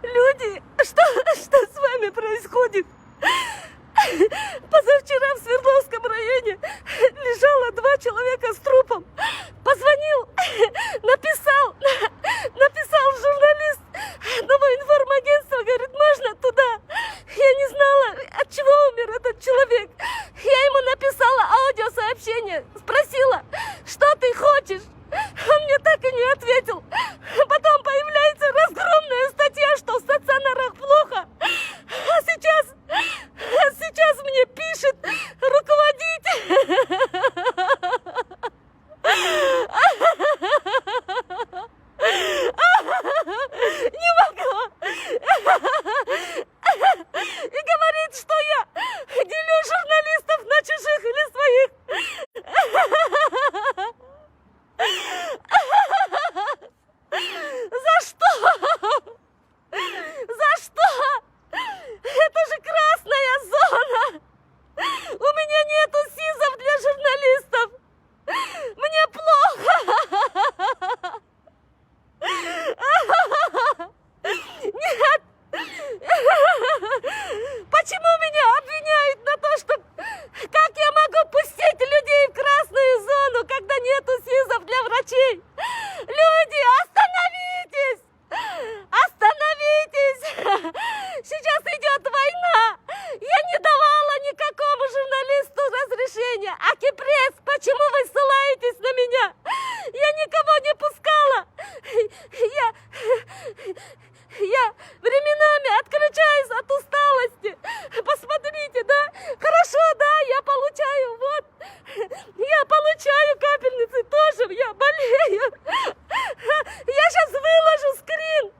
Люди, что с вами происходит? Позавчера в Свердловском районе лежало 2 человека с трупом. Позвонил, написал журналист одного информагентства, говорит, можно туда? Я не знала, от чего умер этот человек. Я ему написала аудиосообщение, спросила, что ты хочешь? Он мне так и не ответил. Потом появляется разгромная статья, что в стационарах плохо. А сейчас мне пишет руководитель. Не могу. И говорит, что я делю журналистов на чужих или своих. За что? За что? Это же красная зона. У меня нету СИЗов для журналистов. Мне плохо. Нет. Почему меня обвиняют на то, что... Как я могу пустить людей в красную зону, когда нету СИЗов для врачей? Люди, остановитесь! Остановитесь! Сейчас идет война! Я не давала никакому журналисту разрешения. Акипресс, почему вы ссылаетесь на меня? Я никого не пускала! Я временами отключаюсь от усталости. Посмотрите, да? Хорошо, да, я получаю капельницы тоже, я болею. Я сейчас выложу скрин,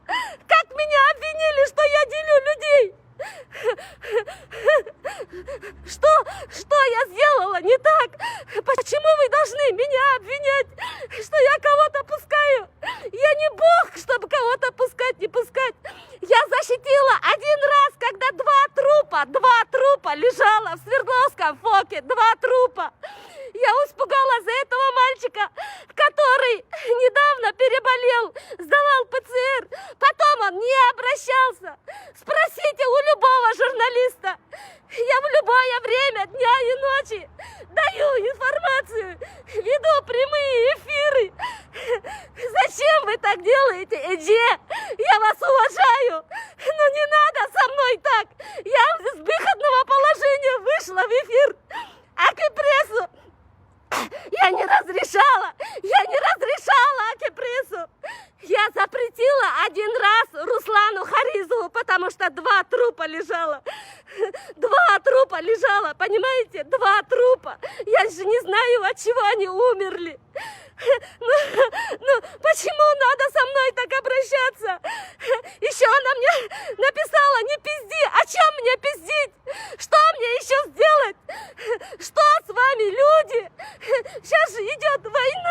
как меня обвинили, что я делю людей. Что я сделала не так? Почему вы должны меня обвинять, что я кого-то пускаю? Я не бог, чтобы кого-то пускать, не пускать. Я защитила один раз, когда 2 трупа лежало в Свердловском ФОКе, 2 трупа. Я испугалась за этого мальчика, который недавно переболел, сдавал ПЦР. Потом он не обращался. Спросите у любого журналиста. Я в любое время дня и ночи даю информацию, веду прямые эфиры. Зачем вы так делаете, Эдже? Я вас уважаю, но не надо со мной так. Я из выходного положения вышла в эфир. Акипрессу я не разрешала Акипрессу. Я запретила один раз Руслану Харизову, потому что 2 трупа лежало. 2 трупа лежало, понимаете? 2 трупа. Я же не знаю, от чего они умерли. Ну, почему надо со мной так обращаться? Еще она мне написала, не пизди. О чем мне пиздить? Что мне еще сделать? Что с вами, люди? Сейчас же идет война.